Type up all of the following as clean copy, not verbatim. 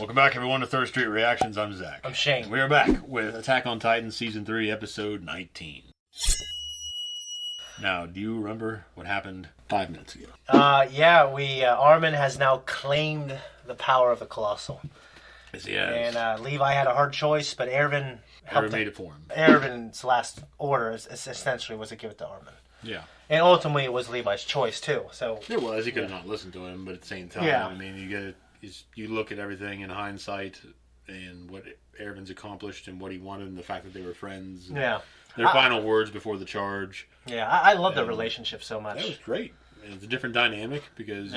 Welcome back, everyone, to Third Street Reactions. I'm Zach. I'm Shane. We are back with Attack on Titan Season 3, Episode 19. Now, do you remember what happened 5 minutes ago? Armin has now claimed the power of the Colossal. Yes, he has. And Levi had a hard choice, but Erwin helped made it for him. Erwin's last order essentially was to give it to Armin. Yeah. And ultimately, it was Levi's choice, too. So it was. He could have not listened to him, but at the same time, I mean, you look at everything in hindsight and what Erwin's accomplished and what he wanted and the fact that they were friends. Yeah. Their final words before the charge. Yeah, I love their relationship so much. That was great. And it's a different dynamic because,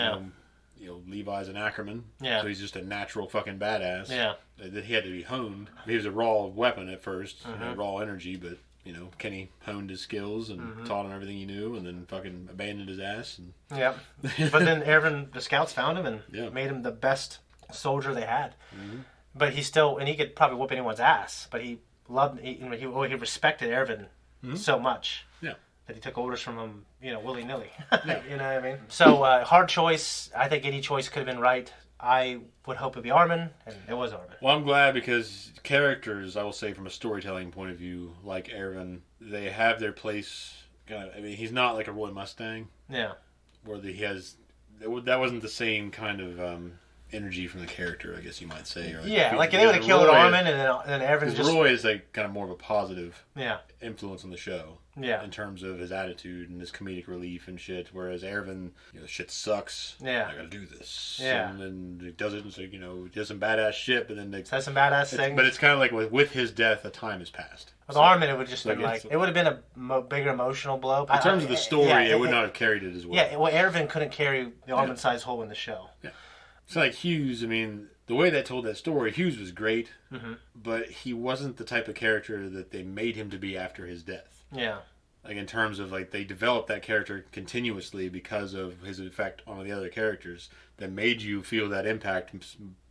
Levi's an Ackerman. Yeah. So he's just a natural fucking badass. Yeah. He had to be honed. He was a raw weapon at first, raw energy, but, Kenny honed his skills and taught him everything he knew and then fucking abandoned his ass. And... Yep. But then Erwin, the scouts found him and made him the best soldier they had. Mm-hmm. But he could probably whoop anyone's ass, but he loved, he respected Erwin so much that he took orders from him, willy-nilly. Yeah. You know what I mean? So, hard choice. I think any choice could have been right. I would hope it'd be Armin, and it was Armin. Well, I'm glad because characters, I will say from a storytelling point of view, like Erwin, they have their place. He's not like a Roy Mustang. Yeah. Where that wasn't the same kind of energy from the character, I guess you might say. Like they would have killed Armin, and then Erwin just... Roy is like kind of more of a positive influence on the then Yeah. In terms of his attitude and his comedic relief and shit. Whereas Erwin, shit sucks. Yeah. I gotta do this. Yeah. And then he does it and so, he does some badass shit, but then says some badass things. But it's kind of like with his death, a time has passed. With Armin, it would just been it would have been a bigger emotional blow. In terms of the story, it would not have carried it as well. Yeah, well, Erwin couldn't carry the Armin-sized hole in the show. Yeah. It's like Hughes, the way they told that story, Hughes was great, but he wasn't the type of character that they made him to be after his death. Yeah. Like in terms of they developed that character continuously because of his effect on the other characters that made you feel that impact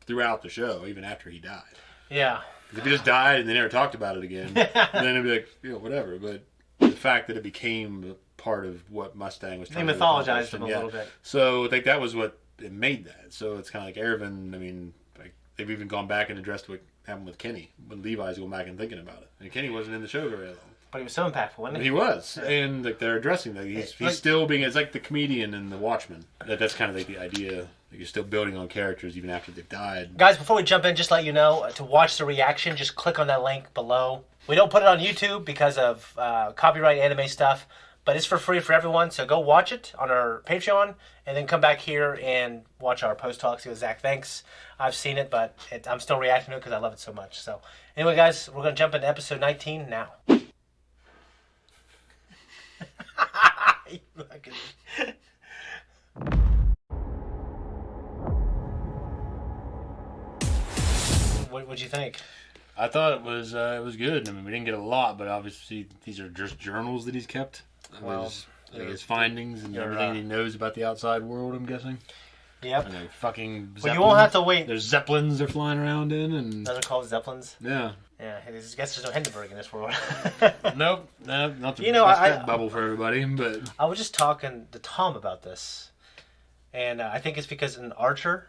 throughout the show, even after he died. Yeah. If he just died and they never talked about it again, then it'd be like, whatever. But the fact that it became part of what Mustang was trying to do. They mythologized him a little bit. So I think that was what it made that. So it's kind of like Erwin, they've even gone back and addressed what happened with Kenny when Levi's going back and thinking about it. And Kenny wasn't in the show very long. But he was so impactful, wasn't he? He was. And they're addressing that. He's still being, it's like the comedian in The Watchmen. That's kind of like the idea. You're still building on characters even after they've died. Guys, before we jump in, just let you know, to watch the reaction, just click on that link below. We don't put it on YouTube because of copyright anime stuff, but it's for free for everyone, so go watch it on our Patreon, and then come back here and watch our post-talks with Zach. Thanks. I've seen it, but I'm still reacting to it because I love it so much. So anyway, guys, we're going to jump into episode 19 now. What'd you think? I thought it was good. We didn't get a lot, but obviously these are just journals that he's kept. His findings and everything he knows about the outside world, I'm guessing. Yep. And fucking Zeppelins. Well, you won't have to wait. There's Zeppelins they're flying around in. And those are called Zeppelins? Yeah. Yeah, I guess there's no Hindenburg in this world. Nope. Not to that bubble for everybody, but... I was just talking to Tom about this, and I think it's because in Archer,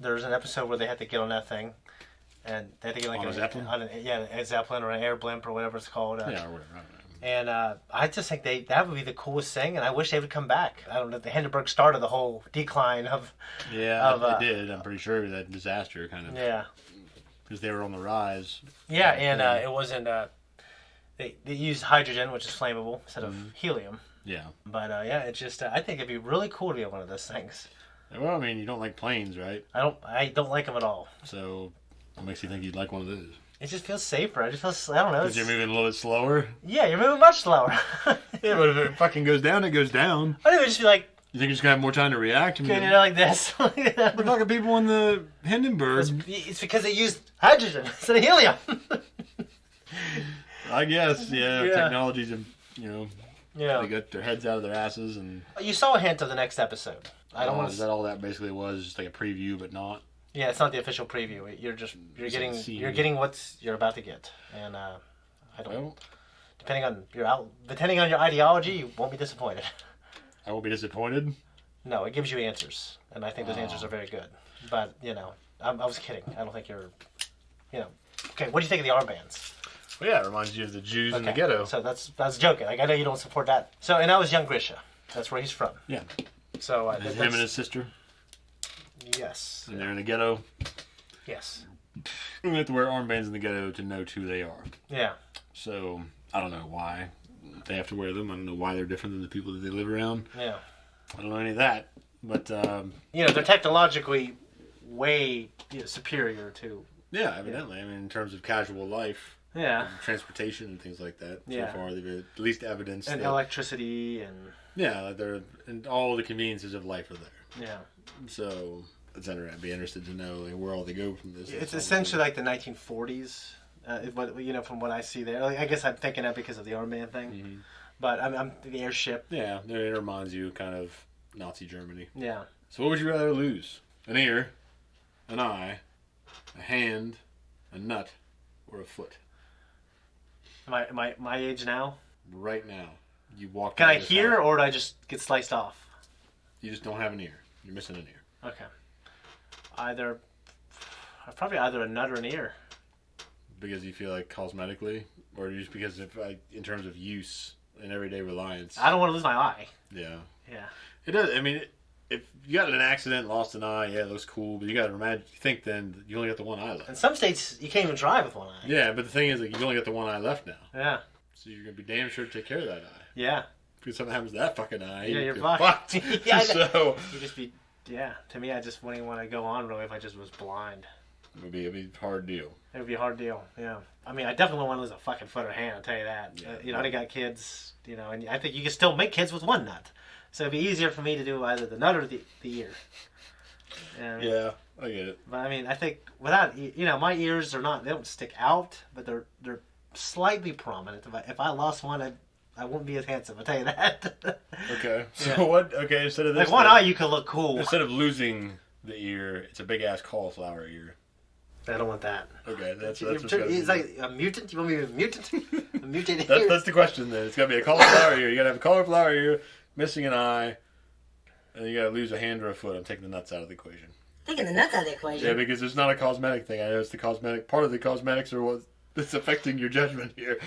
there's an episode where they had to get on that thing, and they had to get like a Zeppelin? A Zeppelin or an air blimp or whatever it's called. Or whatever. And I just think that would be the coolest thing, and I wish they would come back. I don't know if the Hindenburg started the whole decline of... Yeah, they did. I'm pretty sure that disaster kind of... Yeah. Because they were on the rise. Yeah, and it wasn't... They used hydrogen, which is flammable, instead of helium. Yeah. But it's just... I think it'd be really cool to be on one of those things. Well, you don't like planes, right? I don't like them at all. So, what makes you think you'd like one of those? It just feels safer. I don't know. Because you're moving a little bit slower? Yeah, you're moving much slower. Yeah, but if it fucking goes down, it goes down. I think it would just be like... You think you're just going to have more time to react? Like this. We're talking people in the Hindenburg. It's because they used hydrogen instead of helium. I guess, yeah. Technologies, they got their heads out of their asses. And you saw a hint of the next episode. Is that all that basically was? Just like a preview, but not? Yeah, it's not the official preview. You're getting what you're about to get. And depending on your ideology, you won't be disappointed. I won't be disappointed? No, it gives you answers, and I think those answers are very good. But, I was kidding. I don't think you're, Okay, what do you think of the armbands? Well, yeah, it reminds you of the Jews in the ghetto. So that's joking. Like, I know you don't support that. So, and that was young Grisha. That's where he's from. Yeah. So him and his sister. Yes. And they're in the ghetto. Yes. You have to wear armbands in the ghetto to know who they are. Yeah. So I don't know why they have to wear them. I don't know why they're different than the people that they live around. Yeah. I don't know any of that. But they're technologically way superior to. Yeah, evidently. I mean, in terms of casual life. Yeah. Transportation and things like that. Yeah. So far, they've at least evidence. And electricity and. Yeah, and all the conveniences of life are there. Yeah. So I'd be interested to know where all they go from this. It's essentially like the 1940s. From what I see there. Like, I guess I'm thinking that because of the armband thing. Mm-hmm. But I'm the airship. Yeah, it reminds you kind of Nazi Germany. Yeah. So what would you rather lose? An ear, an eye, a hand, a nut, or a foot? My age now? Right now. You walk. Can I hear, or do I just get sliced off? You just don't have an ear. You're missing an ear. Okay. Probably either a nut or an ear. Because you feel like cosmetically, or just because in terms of use and everyday reliance? I don't want to lose my eye. Yeah. Yeah. It does. I mean, if you got in an accident, lost an eye, yeah, it looks cool. But you got to think then you only got the one eye left. In some states, you can't even drive with one eye. Yeah, but the thing is, like, you only got the one eye left now. Yeah. So you're gonna be damn sure to take care of that eye. Yeah. If something happens to that fucking eye, you're fucked. Yeah, so you just be. Yeah. To me, I just wouldn't want to go on really if I just was blind. It'd be a hard deal. It would be a hard deal. Yeah. I mean, I definitely want to lose a fucking foot or hand. I'll tell you that. Yeah. I got kids. And I think you can still make kids with one nut. So it'd be easier for me to do either the nut or the ear. Yeah, I get it. But I mean, I think without, my ears they don't stick out, but they're slightly prominent. If I lost one, I wouldn't be as handsome. I'll tell you that. Okay. So what? Okay, instead of this, like one eye, you could look cool. Instead of losing the ear, it's a big ass cauliflower ear. I don't want that. Okay, that's it's like a mutant. You want me to be a mutant? A mutant that's the question then. It's got to be a cauliflower ear. You got to have a cauliflower ear, missing an eye, and you got to lose a hand or a foot. I'm taking the nuts out of the equation. Taking the nuts out of the equation? Yeah, because it's not a cosmetic thing. I know it's the cosmetic. Part of the cosmetics are what's affecting your judgment here.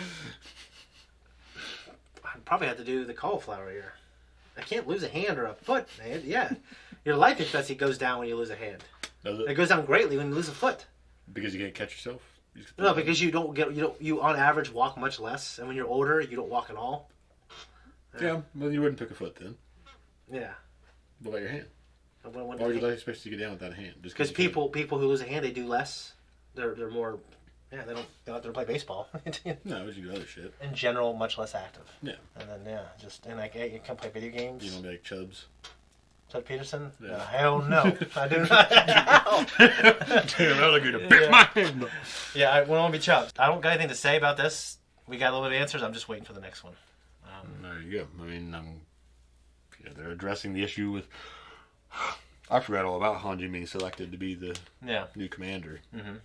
I'd probably have to do the cauliflower ear. I can't lose a hand or a foot, man. Yeah. Your life expectancy goes down when you lose a hand. Does it? It goes down greatly when you lose a foot. Because you can't catch yourself? No, because you on average walk much less, and when you're older, you don't walk at all. Yeah, well, you wouldn't pick a foot then. Yeah. What about your hand? Why would you life expectancy to get down without a hand? Because people who lose a hand, they do less. They're more. Yeah, they don't have to play baseball. No, you do other shit. In general, much less active. Yeah. And then you can play video games. You don't be like Chubbs. Chud Peterson? Yeah. Hell no. I do not. Damn, I'm going to pick my hand. Yeah, we don't want to be Chubbs. I don't got anything to say about this. We got a little bit of answers. I'm just waiting for the next one. There you go. I mean, they're addressing the issue with. I forgot all about Hanji being selected to be the new commander,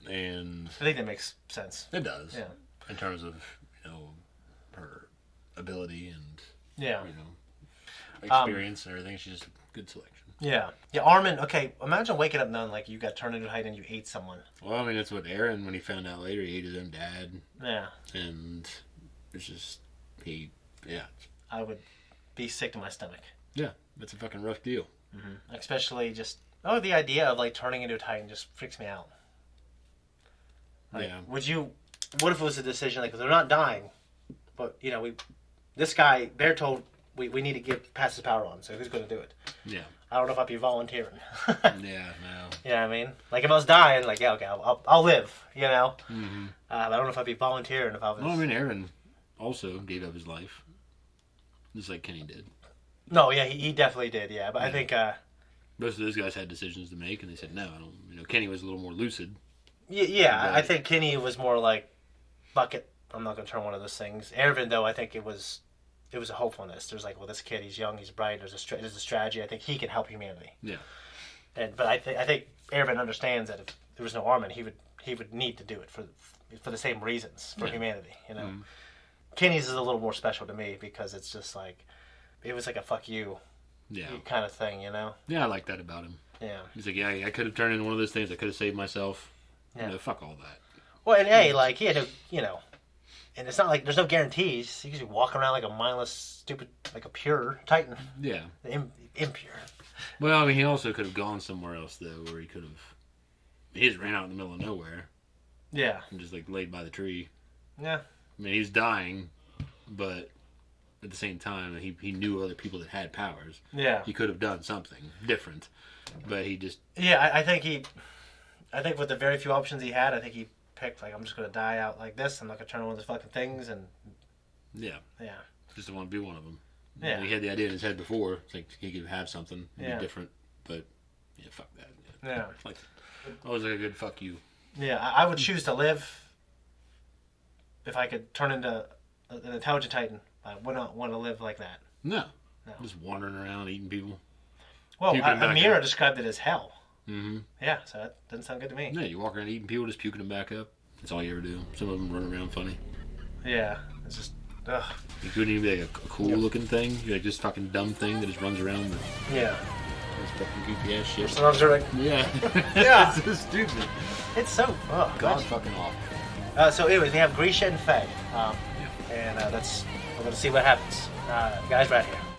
and I think that makes sense. It does, yeah. In terms of her ability and experience and everything. She's just a good selection. Yeah, Armin. Okay, imagine waking up knowing like you got turned into a height and you ate someone. Well, I mean, that's what Aaron, when he found out later, he ate his own dad. Yeah, and it's just I would be sick to my stomach. Yeah, it's a fucking rough deal. Mm-hmm. Especially just the idea of like turning into a Titan just freaks me out. Like, what if it was a decision like they're not dying, but this guy Bear told we need to pass his power on, so who's going to do it? Yeah, I don't know if I'd be volunteering. No. You know what I mean? Like if I was dying, like okay, I'll live. Mm-hmm. I don't know if I'd be volunteering if I was. Well, I mean, Aaron also gave up his life, just like Kenny did. No, yeah, he definitely did, yeah. But I think most of those guys had decisions to make, and they said no. I don't. Kenny was a little more lucid. Yeah, I think Kenny was more like, fuck it, I'm not going to turn one of those things. Ervin, though, I think it was a hopefulness. There's like, well, this kid, he's young, he's bright. There's a strategy. I think he can help humanity. Yeah. But I think Ervin understands that if there was no Armin, he would need to do it for the same reasons for humanity. Mm-hmm. Kenny's is a little more special to me because it's just like. It was like a fuck you kind of thing, Yeah, I like that about him. Yeah. He's like, yeah, I could have turned into one of those things. I could have saved myself. Yeah. Fuck all that. Well, and hey, like, he had to, and it's not like there's no guarantees. He could be walking around like a mindless, stupid, like a pure Titan. Yeah. Impure. Well, I mean, he also could have gone somewhere else, though, where he could have... He just ran out in the middle of nowhere. Yeah. And just, like, laid by the tree. Yeah. I mean, he's dying, but at the same time, he knew other people that had powers. Yeah. He could have done something different, but he just... Yeah, I think with the very few options he had, I think he picked, like, I'm just going to die out like this. I'm not going to turn on one of those fucking things, and... Yeah. Yeah. Just don't want to be one of them. Yeah. He had the idea in his head before. It's like he could have something, be different, but yeah, fuck that. Yeah. Like, always like a good fuck you. Yeah, I would choose to live if I could turn into an intelligent Titan. I would not want to live like that. No. Just wandering around eating people. Well, Amira described it as hell. Mm-hmm. Yeah, so that doesn't sound good to me. Yeah, you walk around eating people, just puking them back up. That's all you ever do. Some of them run around funny. Yeah, it's just, ugh. You couldn't even be like a cool looking thing. You're like this fucking dumb thing that just runs around. Yeah. This fucking goofy ass shit. Sometimes they're like, yeah. Yeah. It's so stupid. It's so, God fucking awful. So anyways, we have Grisha and Faye. And we're going to see what happens. Guys, right here.